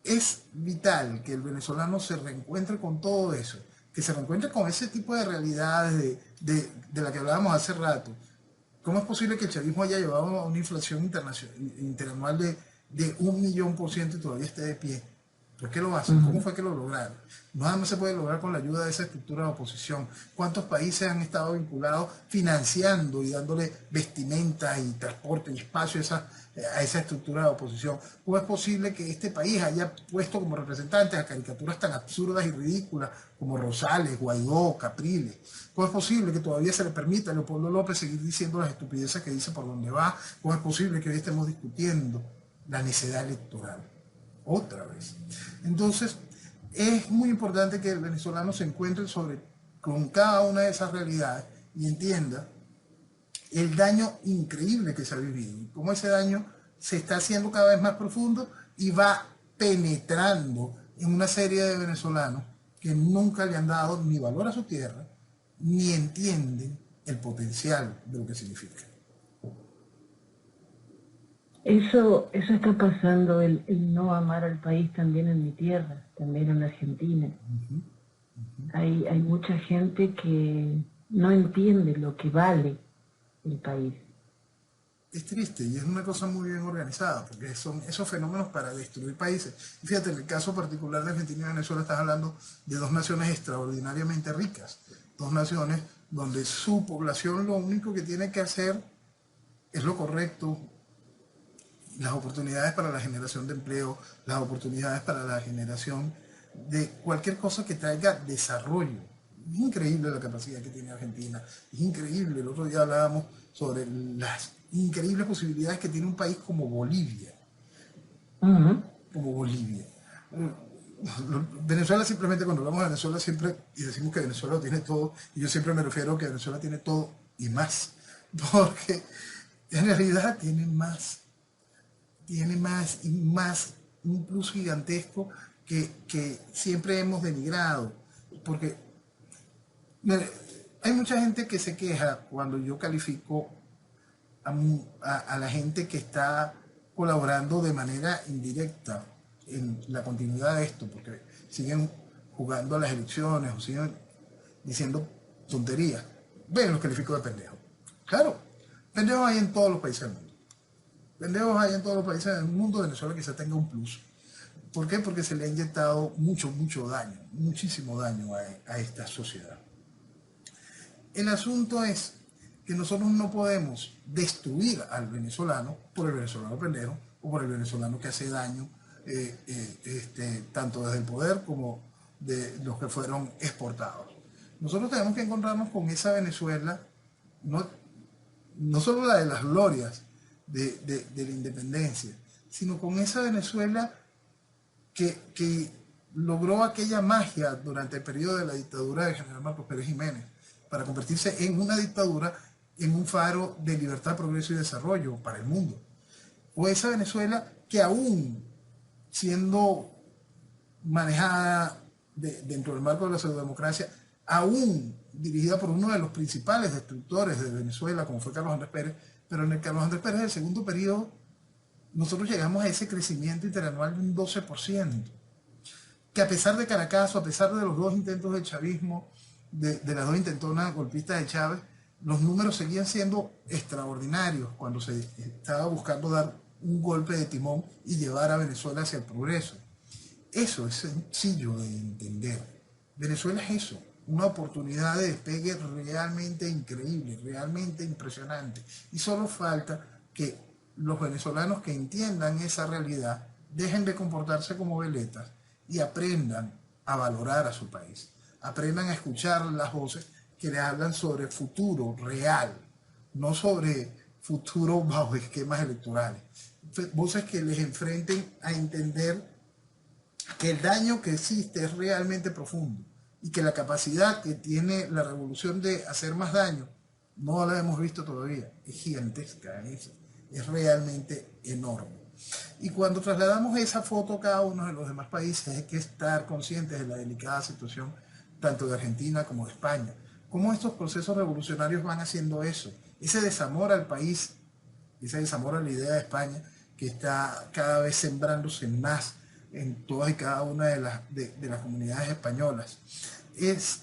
es vital que el venezolano se reencuentre con todo eso, que se reencuentre con ese tipo de realidades de la que hablábamos hace rato. ¿Cómo es posible que el chavismo haya llevado a una inflación interanual de 1.000.000% y todavía esté de pie? ¿Por qué lo hacen? ¿Cómo fue que lo lograron? Nada más se puede lograr con la ayuda de esa estructura de oposición. ¿Cuántos países han estado vinculados financiando y dándole vestimenta y transporte y espacio a esa estructura de oposición? ¿Cómo es posible que este país haya puesto como representantes a caricaturas tan absurdas y ridículas como Rosales, Guaidó, Capriles? ¿Cómo es posible que todavía se le permita a Leopoldo López seguir diciendo las estupideces que dice por donde va? ¿Cómo es posible que hoy estemos discutiendo la necedad electoral? Otra vez. Entonces, es muy importante que el venezolano se encuentre con cada una de esas realidades y entienda el daño increíble que se ha vivido y cómo ese daño se está haciendo cada vez más profundo y va penetrando en una serie de venezolanos que nunca le han dado ni valor a su tierra, ni entienden el potencial de lo que significa.
Eso está pasando, el no amar al país también en mi tierra, también en Argentina. Hay mucha gente que no entiende lo que vale el país.
Es triste y es una cosa muy bien organizada, porque son esos fenómenos para destruir países. Y fíjate, en el caso particular de Argentina y Venezuela estás hablando de dos naciones extraordinariamente ricas, dos naciones donde su población lo único que tiene que hacer es lo correcto, las oportunidades para la generación de empleo, las oportunidades para la generación de cualquier cosa que traiga desarrollo. Es increíble la capacidad que tiene Argentina, es increíble. El otro día hablábamos sobre las increíbles posibilidades que tiene un país como Bolivia. Como Bolivia. Venezuela, simplemente cuando hablamos de Venezuela siempre y decimos que Venezuela lo tiene todo, y yo siempre me refiero a que Venezuela tiene todo y más, porque en realidad tiene más y más, un plus gigantesco que siempre hemos denigrado, porque mire, hay mucha gente que se queja cuando yo califico a la gente que está colaborando de manera indirecta en la continuidad de esto, porque siguen jugando a las elecciones o siguen diciendo tonterías. Ven, los califico de pendejos. Claro, pendejos hay en todos los países del mundo. Pendejos hay en todos los países del mundo. Venezuela quizá tenga un plus. ¿Por qué? Porque se le ha inyectado mucho daño, muchísimo daño a esta sociedad. El asunto es que nosotros no podemos destruir al venezolano por el venezolano pendejo o por el venezolano que hace daño, tanto desde el poder como de los que fueron exportados. Nosotros tenemos que encontrarnos con esa Venezuela, no solo la de las glorias de la independencia, sino con esa Venezuela que logró aquella magia durante el periodo de la dictadura de General Marcos Pérez Jiménez, para convertirse en una dictadura, en un faro de libertad, progreso y desarrollo para el mundo. O esa Venezuela que aún siendo manejada dentro del marco de la pseudodemocracia, aún dirigida por uno de los principales destructores de Venezuela, como fue Carlos Andrés Pérez, pero en el Carlos Andrés Pérez del segundo periodo, nosotros llegamos a ese crecimiento interanual de un 12%, que a pesar de Caracazo, a pesar de los dos intentos del chavismo, de las dos intentonas golpistas de Chávez, los números seguían siendo extraordinarios cuando se estaba buscando dar un golpe de timón y llevar a Venezuela hacia el progreso. Eso es sencillo de entender. Venezuela es eso, una oportunidad de despegue realmente increíble, realmente impresionante. Y solo falta que los venezolanos que entiendan esa realidad dejen de comportarse como veletas y aprendan a valorar a su país. Aprendan a escuchar las voces que le hablan sobre futuro real, no sobre futuro bajo esquemas electorales. Voces que les enfrenten a entender que el daño que existe es realmente profundo y que la capacidad que tiene la revolución de hacer más daño no la hemos visto todavía, es gigantesca, es realmente enorme. Y cuando trasladamos esa foto a cada uno de los demás países, hay que estar conscientes de la delicada situación tanto de Argentina como de España. Cómo estos procesos revolucionarios van haciendo eso, ese desamor al país, ese desamor a la idea de España, que está cada vez sembrándose más en todas y cada una de las comunidades españolas. Es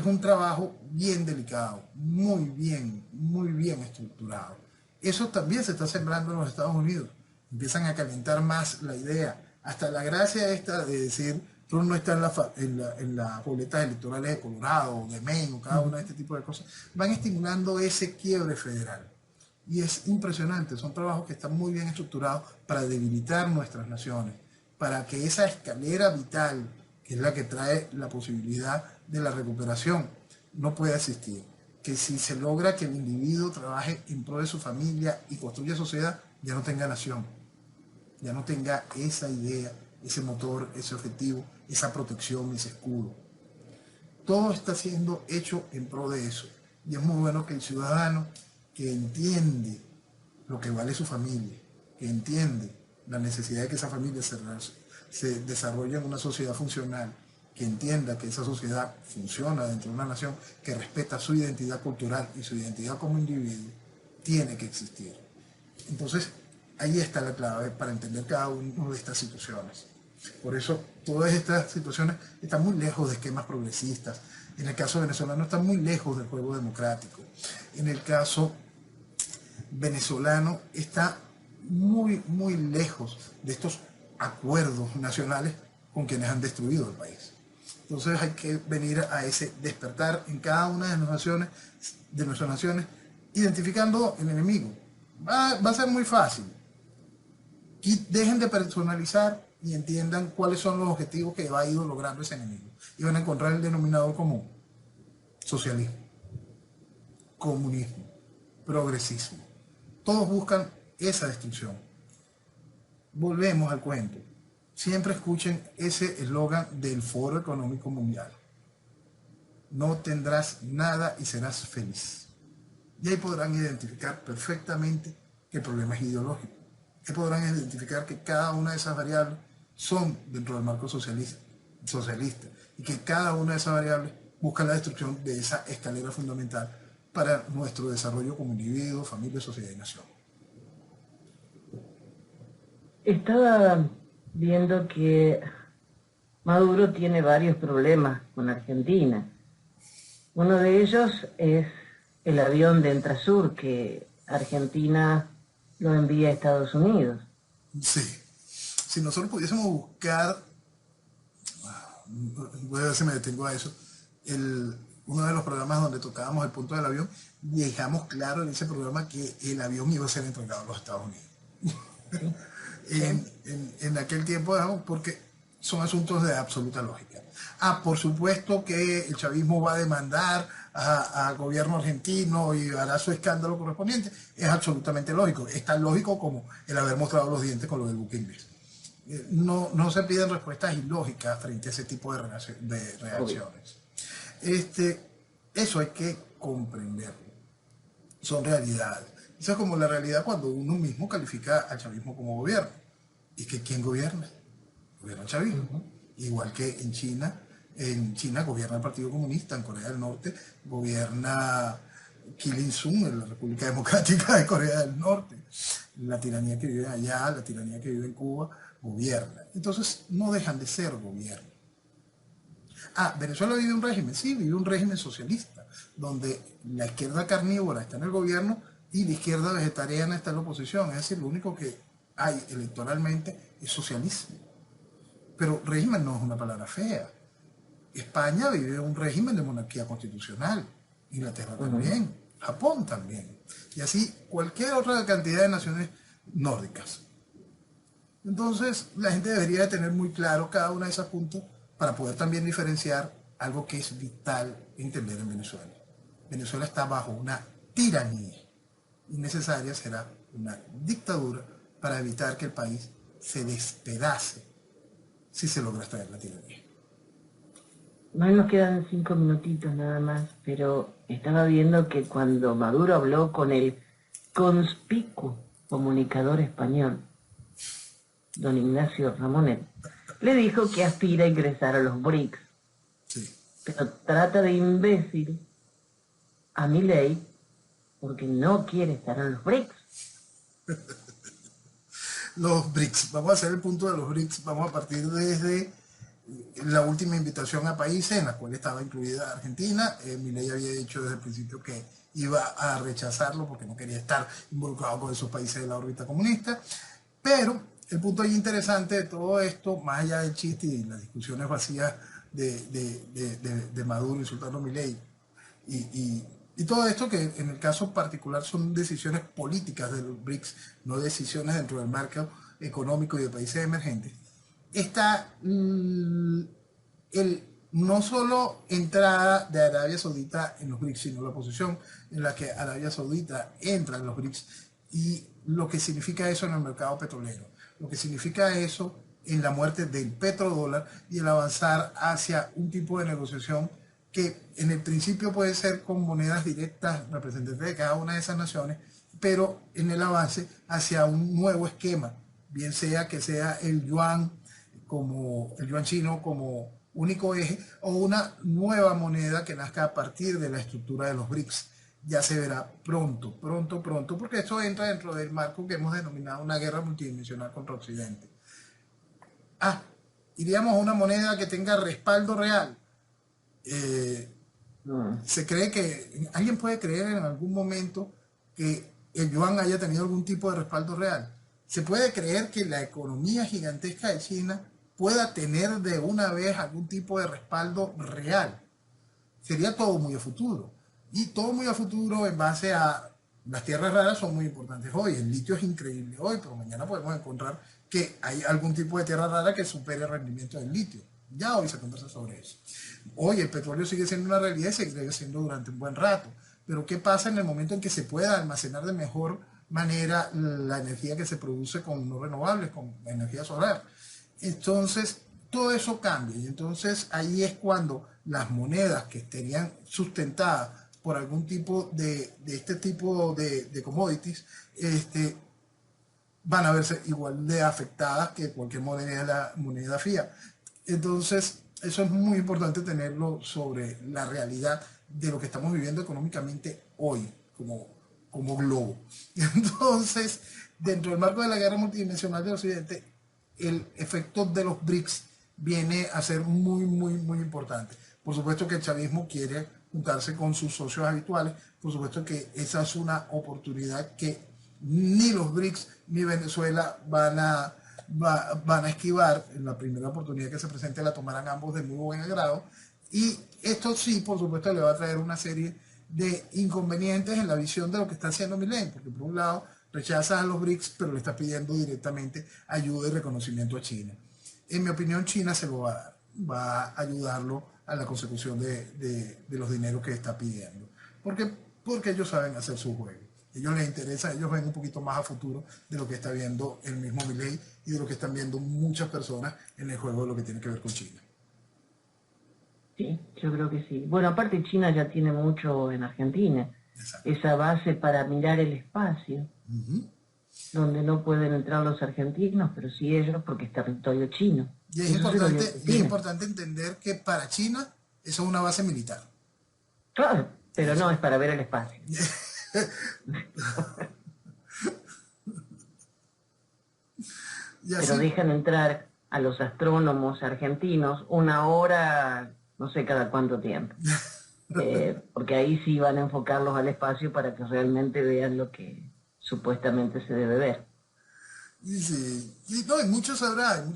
un trabajo bien delicado, muy bien estructurado. Eso también se está sembrando en los Estados Unidos. Empiezan a calentar más la idea. Hasta la gracia esta de decir, Trump no está en las boletas electorales de Colorado o de Maine o cada una de este tipo de cosas, van estimulando ese quiebre federal. Y es impresionante, son trabajos que están muy bien estructurados para debilitar nuestras naciones, para que esa escalera vital, que es la que trae la posibilidad de la recuperación, no pueda existir. Que si se logra que el individuo trabaje en pro de su familia y construya sociedad, ya no tenga nación, ya no tenga esa idea, ese motor, ese objetivo, esa protección, ese escudo. Todo está siendo hecho en pro de eso. Y es muy bueno que el ciudadano que entiende lo que vale su familia, que entiende la necesidad de que esa familia se desarrolle en una sociedad funcional, que entienda que esa sociedad funciona dentro de una nación que respeta su identidad cultural y su identidad como individuo, tiene que existir. Entonces, ahí está la clave para entender cada una de estas situaciones. Por eso, todas estas situaciones están muy lejos de esquemas progresistas. En el caso venezolano están muy lejos del juego democrático. En el caso venezolano está muy lejos de estos acuerdos nacionales con quienes han destruido el país. Entonces hay que venir a ese despertar en cada una de nuestras naciones, identificando el enemigo. Va a ser muy fácil. Y dejen de personalizar y entiendan cuáles son los objetivos que va a ir logrando ese enemigo. Y van a encontrar el denominador común: socialismo, comunismo, progresismo. Todos buscan esa destrucción. Volvemos al cuento. Siempre escuchen ese eslogan del Foro Económico Mundial: no tendrás nada y serás feliz. Y ahí podrán identificar perfectamente que el problema es ideológico. Ahí podrán identificar que cada una de esas variables son dentro del marco socialista y que cada una de esas variables busca la destrucción de esa escalera fundamental para nuestro desarrollo como individuo, familia, sociedad y nación.
Estaba viendo que Maduro tiene varios problemas con Argentina. Uno de ellos es el avión de Entrasur que Argentina lo envía a Estados Unidos.
Sí. Si nosotros pudiésemos buscar, voy a ver si me detengo a eso, uno de los programas donde tocábamos el punto del avión, dejamos claro en ese programa que el avión iba a ser entregado a los Estados Unidos. En aquel tiempo, porque son asuntos de absoluta lógica. Por supuesto que el chavismo va a demandar al gobierno argentino y hará su escándalo correspondiente. Es absolutamente lógico. Es tan lógico como el haber mostrado los dientes con lo del buque inglés. No se piden respuestas ilógicas frente a ese tipo de reacciones. Eso hay que comprenderlo. Son realidades. Eso es como la realidad cuando uno mismo califica al chavismo como gobierno. ¿Y que quién gobierna? Gobierna el chavismo. Igual que en China gobierna el Partido Comunista, en Corea del Norte gobierna Kim Il-sung, en la República Democrática de Corea del Norte. La tiranía que vive allá, la tiranía que vive en Cuba, gobierna. Entonces no dejan de ser gobierno. ¿Venezuela vive un régimen? Sí, vive un régimen socialista, donde la izquierda carnívora está en el gobierno y la izquierda vegetariana está en la oposición. Es decir, lo único que hay electoralmente es socialismo. Pero régimen no es una palabra fea. España vive un régimen de monarquía constitucional, Inglaterra también, Japón también, y así cualquier otra cantidad de naciones nórdicas. Entonces la gente debería de tener muy claro cada una de esas puntos para poder también diferenciar algo que es vital entender en Venezuela. Venezuela está bajo una tiranía innecesaria será una dictadura para evitar que el país se despedace si se logra extraer la tiranía.
No nos quedan 5 minutitos nada más, pero estaba viendo que cuando Maduro habló con el conspicuo comunicador español, don Ignacio Ramonet, le dijo que aspira a ingresar a los BRICS,
Sí.
pero trata de imbécil a Milei porque no quiere estar en los BRICS.
Los BRICS, vamos a hacer el punto de los BRICS, vamos a partir desde la última invitación a países en la cual estaba incluida Argentina. Milei había dicho desde el principio que iba a rechazarlo porque no quería estar involucrado con esos países de la órbita comunista, pero el punto ahí interesante de todo esto, más allá del chiste y las discusiones vacías de Maduro insultando a Milei y todo esto, que en el caso particular son decisiones políticas de los BRICS, no decisiones dentro del marco económico y de países emergentes, está no solo entrada de Arabia Saudita en los BRICS, sino la posición en la que Arabia Saudita entra en los BRICS y lo que significa eso en el mercado petrolero, lo que significa eso en la muerte del petrodólar y el avanzar hacia un tipo de negociación que en el principio puede ser con monedas directas representantes de cada una de esas naciones, pero en el avance hacia un nuevo esquema, bien sea que sea el yuan chino como único eje o una nueva moneda que nazca a partir de la estructura de los BRICS. Ya se verá pronto, porque esto entra dentro del marco que hemos denominado una guerra multidimensional contra Occidente. Iríamos a una moneda que tenga respaldo real. Se cree que, alguien puede creer en algún momento que el yuan haya tenido algún tipo de respaldo real. Se puede creer que la economía gigantesca de China pueda tener de una vez algún tipo de respaldo real. Sería todo muy a futuro. Y todo muy a futuro en base a las tierras raras son muy importantes hoy. El litio es increíble hoy, pero mañana podemos encontrar que hay algún tipo de tierra rara que supere el rendimiento del litio. Ya hoy se conversa sobre eso. Hoy el petróleo sigue siendo una realidad y sigue siendo durante un buen rato. Pero ¿qué pasa en el momento en que se pueda almacenar de mejor manera la energía que se produce con no renovables, con energía solar? Entonces, todo eso cambia. Y entonces ahí es cuando las monedas que estarían sustentadas por algún tipo de este tipo de commodities, van a verse igual de afectadas que cualquier moneda fiat. Entonces, eso es muy importante tenerlo sobre la realidad de lo que estamos viviendo económicamente hoy como globo. Entonces, dentro del marco de la guerra multidimensional del Occidente, el efecto de los BRICS viene a ser muy importante. Por supuesto que el chavismo quiere juntarse con sus socios habituales, por supuesto que esa es una oportunidad que ni los BRICS ni Venezuela van a esquivar. En la primera oportunidad que se presente la tomarán ambos de muy buen agrado, y esto sí, por supuesto, le va a traer una serie de inconvenientes en la visión de lo que está haciendo Milei, porque por un lado rechaza a los BRICS, pero le está pidiendo directamente ayuda y reconocimiento a China. En mi opinión, China se lo va a dar, va a ayudarlo a la consecución de los dineros que está pidiendo. Porque ellos saben hacer su juego. A ellos les interesa, ellos ven un poquito más a futuro de lo que está viendo el mismo Milei y de lo que están viendo muchas personas en el juego de lo que tiene que ver con China.
Sí, yo creo que sí. Bueno, aparte China ya tiene mucho en Argentina. Exacto. Esa base para mirar el espacio, donde no pueden entrar los argentinos, pero sí ellos porque es territorio chino.
Y es importante entender que para China eso es una base militar.
Claro, pero no es para ver el espacio. Pero dejan entrar a los astrónomos argentinos 1 hora, no sé cada cuánto tiempo. Porque ahí sí van a enfocarlos al espacio para que realmente vean lo que supuestamente se debe ver.
Sí, y no, y muchos sabrán,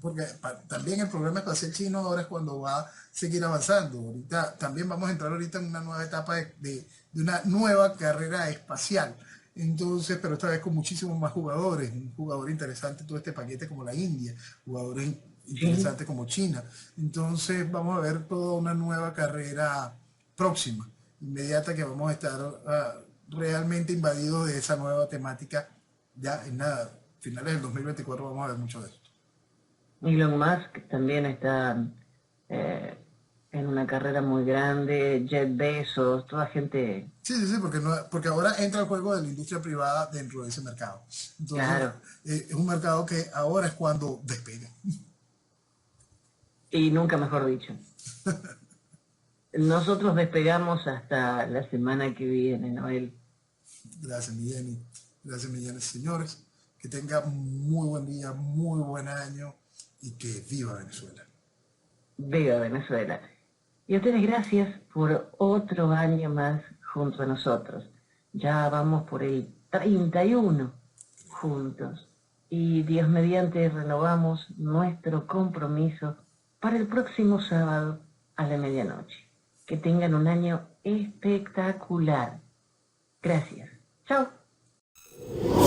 porque también el programa espacial chino ahora es cuando va a seguir avanzando. Ahorita también vamos a entrar ahorita en una nueva etapa de una nueva carrera espacial. Entonces, pero esta vez con muchísimos más jugadores, un jugador interesante todo este paquete como la India, jugadores interesantes como China. Entonces vamos a ver toda una nueva carrera próxima, inmediata, que vamos a estar realmente invadidos de esa nueva temática. Ya en nada, finales del 2024 vamos a ver mucho de esto.
Elon Musk también está eh, en una carrera muy grande, Jeff Bezos, toda gente,
Sí, sí, sí, porque, porque ahora entra el juego de la industria privada dentro de ese mercado. Entonces,
claro,
es un mercado que ahora es cuando despega.
y nunca mejor dicho. Nosotros despegamos hasta la semana que viene, Noel.
Gracias, Milleni. Gracias, millones, señores. Que tenga muy buen día, muy buen año y que viva Venezuela.
Viva Venezuela. Y a ustedes gracias por otro año más junto a nosotros. Ya vamos por el 31 juntos. Y Dios mediante renovamos nuestro compromiso para el próximo sábado a la medianoche. Que tengan un año espectacular. Gracias. Chao.